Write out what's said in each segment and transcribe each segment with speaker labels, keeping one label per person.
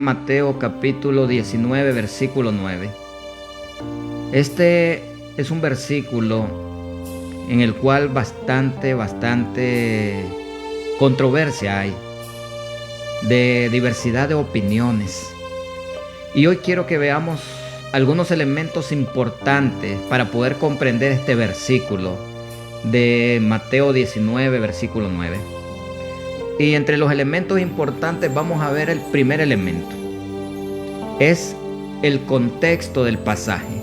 Speaker 1: Mateo capítulo 19, versículo 9. Este es un versículo en el cual bastante controversia hay, de diversidad de opiniones. Y hoy quiero que veamos algunos elementos importantes para poder comprender este versículo de Mateo 19, versículo 9. Y entre los elementos importantes vamos a ver el primer elemento. Es el contexto del pasaje.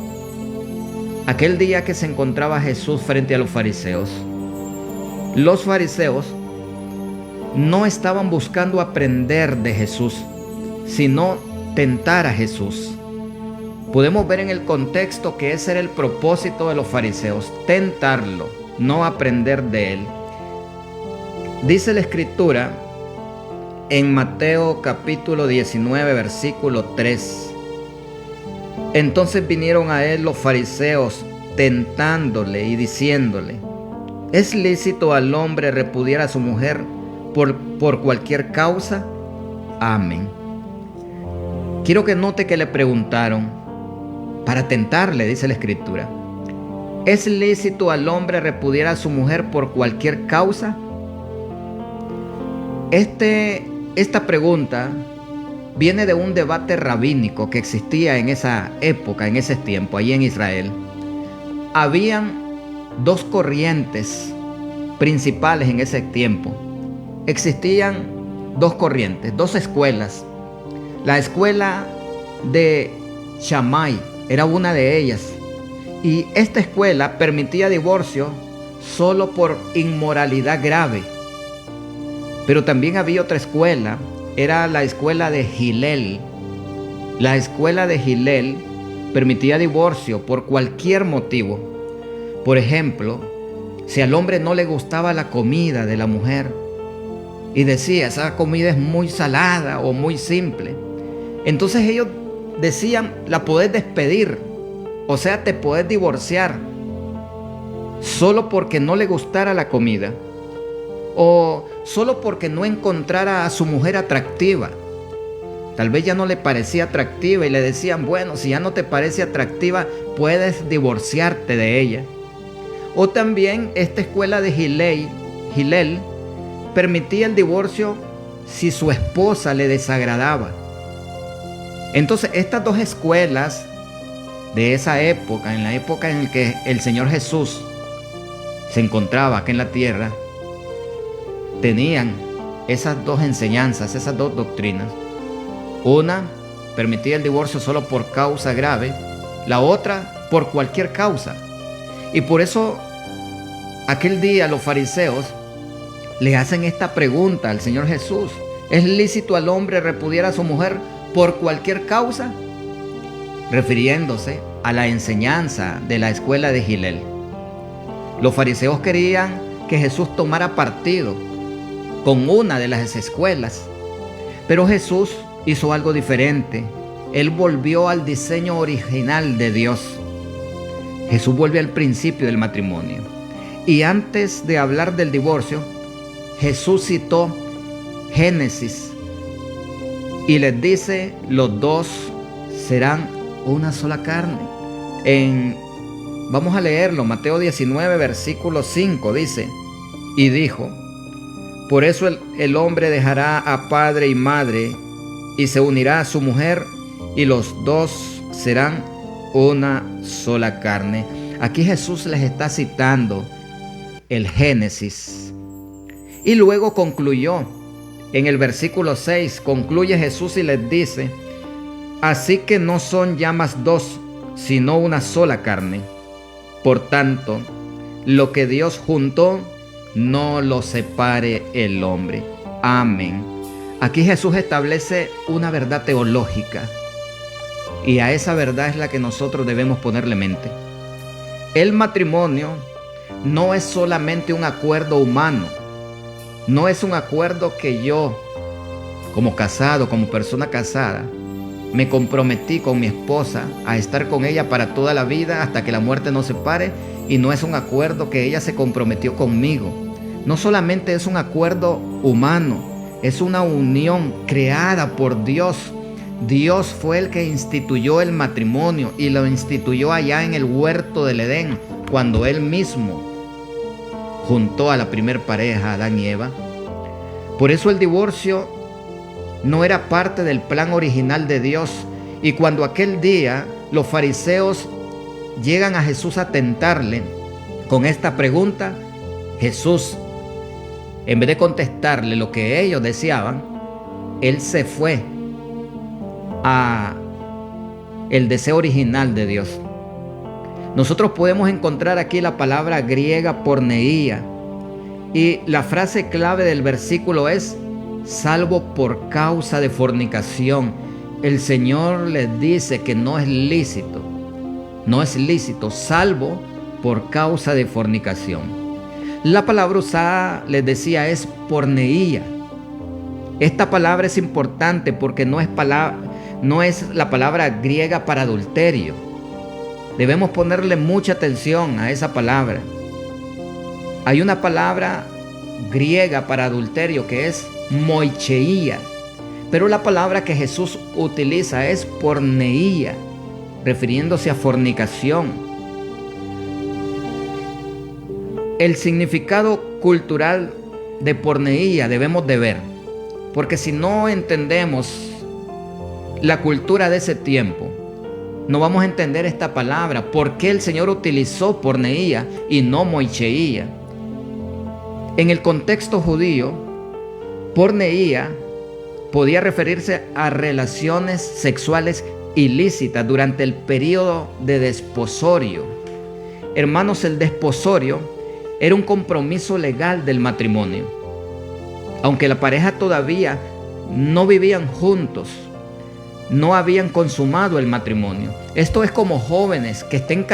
Speaker 1: Aquel día que se encontraba Jesús frente a los fariseos no estaban buscando aprender de Jesús, sino tentar a Jesús. Podemos ver en el contexto que ese era el propósito de los fariseos, tentarlo, no aprender de él. Dice la Escritura en Mateo capítulo 19, versículo 3. Entonces vinieron a él los fariseos, tentándole y diciéndole: ¿es lícito al hombre repudiar a su mujer por cualquier causa? Amén. Quiero que note que le preguntaron, para tentarle, dice la Escritura: ¿es lícito al hombre repudiar a su mujer por cualquier causa? Esta pregunta viene de un debate rabínico que existía en esa época, en ese tiempo, allí en Israel. Habían dos corrientes principales en ese tiempo. Existían dos corrientes, dos escuelas. La escuela de Shammai era una de ellas. Y esta escuela permitía divorcio solo por inmoralidad grave. Pero también había otra escuela, era la escuela de Hillel. La escuela de Hillel permitía divorcio por cualquier motivo. Por ejemplo, si al hombre no le gustaba la comida de la mujer y decía: esa comida es muy salada o muy simple, entonces ellos decían: la podés despedir, o sea, te podés divorciar solo porque no le gustara la comida, o solo porque no encontrara a su mujer atractiva. Tal vez ya no le parecía atractiva y le decían: bueno, si ya no te parece atractiva, puedes divorciarte de ella. O también esta escuela de Hillel permitía el divorcio si su esposa le desagradaba. Entonces, estas dos escuelas de esa época, en la época en la que el Señor Jesús se encontraba aquí en la tierra, tenían esas dos enseñanzas, esas dos doctrinas. Una permitía el divorcio solo por causa grave, la otra por cualquier causa. Y por eso aquel día los fariseos le hacen esta pregunta al Señor Jesús: ¿es lícito al hombre repudiar a su mujer por cualquier causa? Refiriéndose a la enseñanza de la escuela de Hillel. Los fariseos querían que Jesús tomara partido con una de las escuelas, pero Jesús hizo algo diferente. Él volvió al diseño original de Dios. Jesús vuelve al principio del matrimonio. Y antes de hablar del divorcio, Jesús citó Génesis y les dice: los dos serán una sola carne. Vamos a leerlo, Mateo 19, versículo 5, dice: y dijo: por eso el hombre dejará a padre y madre y se unirá a su mujer, y los dos serán una sola carne. Aquí Jesús les está citando el Génesis. Y luego concluyó, en el versículo 6, concluye Jesús y les dice: así que no son ya más dos, sino una sola carne. Por tanto, lo que Dios juntó, no lo separe el hombre. Amén. Aquí Jesús establece una verdad teológica, y a esa verdad es la que nosotros debemos ponerle mente. El matrimonio no es solamente un acuerdo humano, no es un acuerdo que yo, como casado, como persona casada, me comprometí con mi esposa a estar con ella para toda la vida hasta que la muerte nos separe, y no es un acuerdo que ella se comprometió conmigo. No solamente es un acuerdo humano, es una unión creada por Dios Dios fue el que instituyó el matrimonio y lo instituyó allá en el huerto del Edén, cuando Él mismo juntó a la primer pareja, Adán y Eva. Por eso el divorcio no era parte del plan original de Dios. Y cuando aquel día los fariseos llegan a Jesús a tentarle con esta pregunta, Jesús, en vez de contestarle lo que ellos deseaban, Él se fue a el deseo original de Dios. Nosotros podemos encontrar aquí la palabra griega porneía, y la frase clave del versículo es: salvo por causa de fornicación. El Señor les dice que no es lícito, salvo por causa de fornicación. La palabra usada, les decía, es porneía. Esta palabra es importante porque no es la palabra griega para adulterio. Debemos ponerle mucha atención a esa palabra. Hay una palabra griega para adulterio que es moicheía, pero la palabra que Jesús utiliza es porneía, refiriéndose a fornicación. El significado cultural de porneía debemos de ver, porque si no entendemos la cultura de ese tiempo, no vamos a entender esta palabra. ¿Por qué el Señor utilizó porneía y no moicheía? En el contexto judío, porneía podía referirse a relaciones sexuales ilícitas durante el periodo de desposorio. Hermanos, el desposorio era un compromiso legal del matrimonio. Aunque la pareja todavía no vivían juntos, no habían consumado el matrimonio. Esto es como jóvenes que estén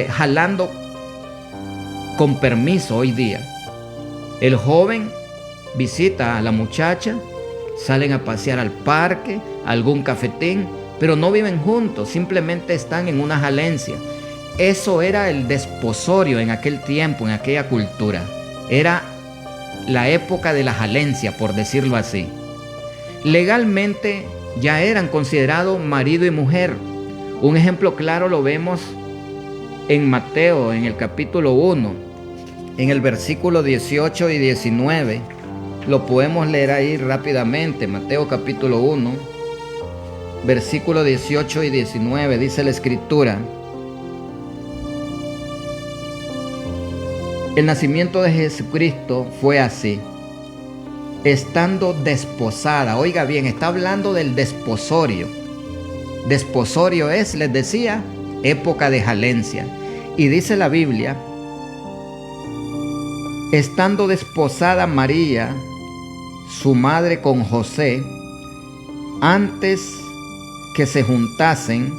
Speaker 1: jalando con permiso hoy día. El joven visita a la muchacha, salen a pasear al parque, a algún cafetín, pero no viven juntos, simplemente están en una jalencia. Eso era el desposorio en aquel tiempo, en aquella cultura. Era la época de la jalencia, por decirlo así. Legalmente ya eran considerados marido y mujer. Un ejemplo claro lo vemos en Mateo, en el capítulo 1, en el versículo 18 y 19. Lo podemos leer ahí rápidamente. Mateo capítulo 1, versículo 18 y 19, dice la Escritura: el nacimiento de Jesucristo fue así, estando desposada. Oiga bien, está hablando del desposorio. Desposorio es, les decía, época de jalencia. Y dice la Biblia: estando desposada María, su madre, con José, antes que se juntasen,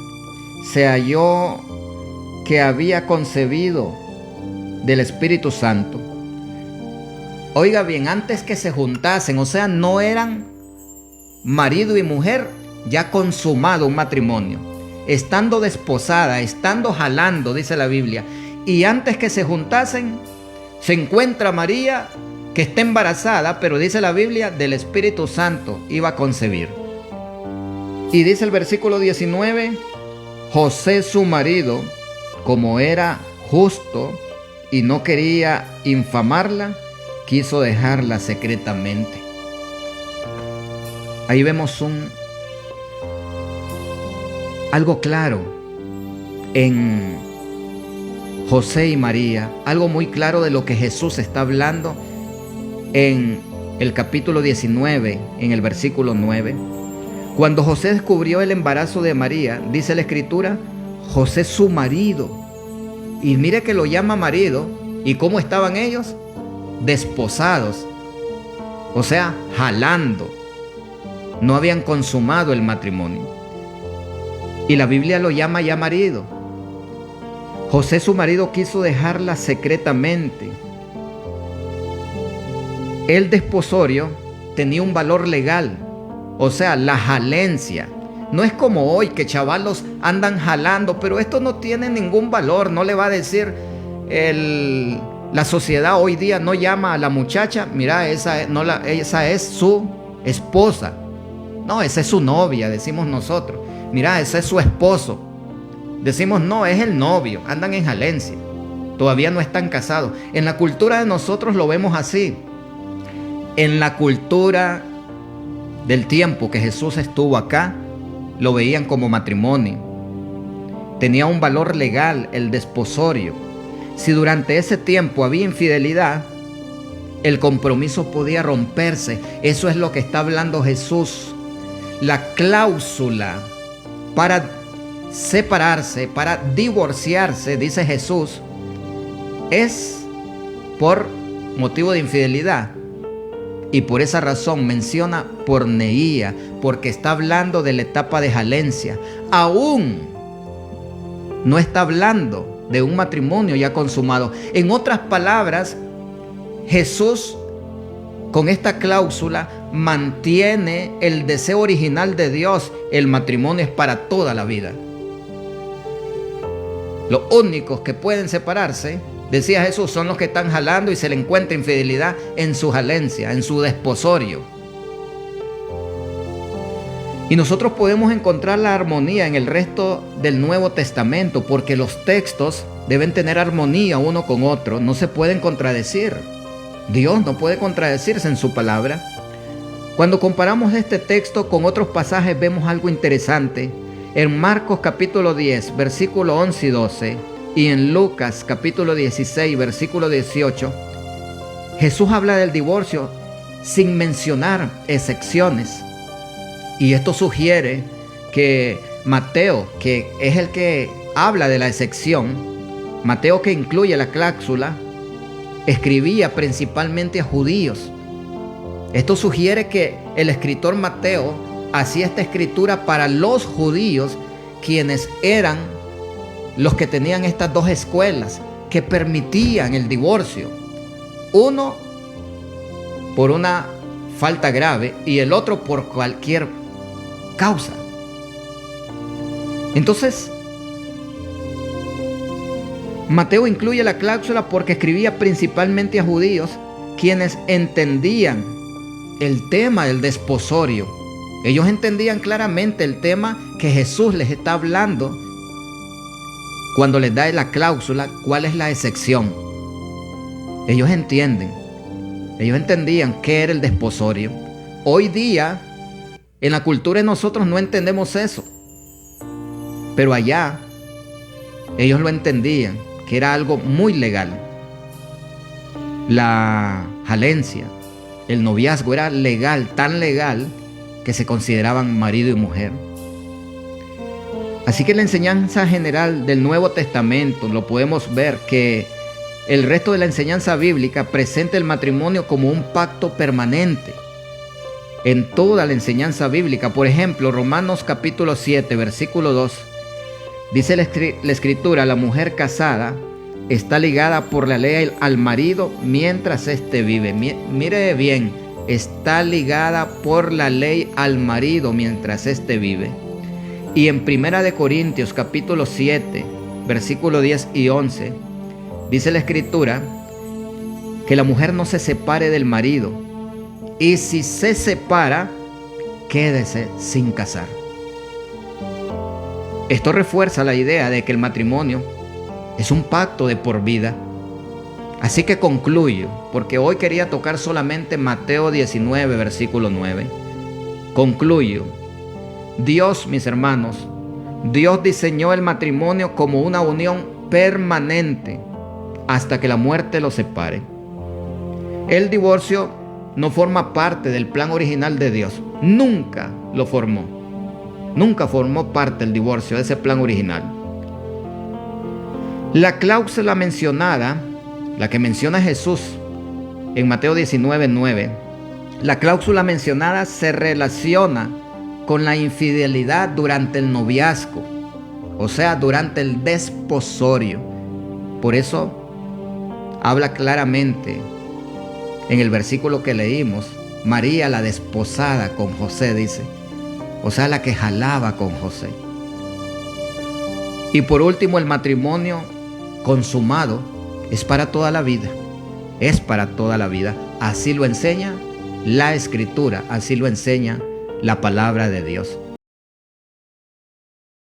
Speaker 1: se halló que había concebido del Espíritu Santo. Oiga bien, antes que se juntasen, o sea, no eran marido y mujer ya consumado un matrimonio. Estando desposada, estando jalando, dice la Biblia, y antes que se juntasen, se encuentra María que está embarazada, pero dice la Biblia, del Espíritu Santo iba a concebir. Y dice el versículo 19, José su marido, como era justo y no quería infamarla, quiso dejarla secretamente. Ahí vemos algo claro en José y María, algo muy claro de lo que Jesús está hablando en el capítulo 19, en el versículo 9. Cuando José descubrió el embarazo de María, dice la Escritura, José su marido. Y mire que lo llama marido. ¿Y cómo estaban ellos? Desposados. O sea, jalando. No habían consumado el matrimonio. Y la Biblia lo llama ya marido. José su marido quiso dejarla secretamente. El desposorio tenía un valor legal, o sea, la jalencia. No es como hoy que chavalos andan jalando, pero esto no tiene ningún valor. No le va a decir la sociedad hoy día, no llama a la muchacha, mira, esa es su esposa. No, esa es su novia, decimos nosotros. Mira, ese es su esposo. Decimos, no, es el novio, andan en jalencia. Todavía no están casados. En la cultura de nosotros lo vemos así. En la cultura del tiempo que Jesús estuvo acá, lo veían como matrimonio. Tenía un valor legal el desposorio. Si durante ese tiempo había infidelidad, el compromiso podía romperse. Eso es lo que está hablando Jesús. La cláusula para separarse, para divorciarse, dice Jesús, es por motivo de infidelidad. Y por esa razón menciona porneía, porque está hablando de la etapa de jalencia. Aún no está hablando de un matrimonio ya consumado. En otras palabras, Jesús con esta cláusula mantiene el deseo original de Dios. El matrimonio es para toda la vida. Los únicos que pueden separarse, decía Jesús, son los que están jalando y se le encuentra infidelidad en su jalencia, en su desposorio. Y nosotros podemos encontrar la armonía en el resto del Nuevo Testamento, porque los textos deben tener armonía uno con otro, no se pueden contradecir. Dios no puede contradecirse en su palabra. Cuando comparamos este texto con otros pasajes vemos algo interesante. En Marcos capítulo 10, versículo 11 y 12, y en Lucas capítulo 16, versículo 18, Jesús habla del divorcio sin mencionar excepciones. Y esto sugiere que Mateo, que es el que habla de la excepción, Mateo, que incluye la cláusula, escribía principalmente a judíos. Esto sugiere que el escritor Mateo hacía esta escritura para los judíos, quienes eran los que tenían estas dos escuelas que permitían el divorcio. Uno por una falta grave y el otro por cualquier causa. Entonces, Mateo incluye la cláusula porque escribía principalmente a judíos, quienes entendían el tema del desposorio. Ellos entendían claramente el tema que Jesús les está hablando cuando les da la cláusula, cuál es la excepción. Ellos entendían qué era el desposorio. Hoy día, en la cultura de nosotros no entendemos eso, pero allá ellos lo entendían, que era algo muy legal. La jalencia, el noviazgo era legal, tan legal que se consideraban marido y mujer. Así que la enseñanza general del Nuevo Testamento lo podemos ver que el resto de la enseñanza bíblica presenta el matrimonio como un pacto permanente. En toda la enseñanza bíblica, por ejemplo, Romanos capítulo 7, versículo 2, dice la escritura, la mujer casada está ligada por la ley al marido mientras éste vive. Mire bien, está ligada por la ley al marido mientras éste vive. Y en 1 Corintios capítulo 7, versículo 10 y 11, dice la escritura que la mujer no se separe del marido, y si se separa, quédese sin casar. Esto refuerza la idea de que el matrimonio es un pacto de por vida. Así que concluyo, porque hoy quería tocar solamente Mateo 19, versículo 9. Concluyo. Dios, mis hermanos, Dios diseñó el matrimonio como una unión permanente hasta que la muerte los separe. El divorcio no forma parte del plan original de Dios. Nunca lo formó. Nunca formó parte el divorcio de ese plan original. La cláusula mencionada, la que menciona Jesús en Mateo 19, 9, la cláusula mencionada se relaciona con la infidelidad durante el noviazgo, o sea, durante el desposorio. Por eso habla claramente en el versículo que leímos, María la desposada con José, dice, o sea, la que jalaba con José. Y por último, el matrimonio consumado es para toda la vida, es para toda la vida. Así lo enseña la Escritura, así lo enseña la palabra de Dios.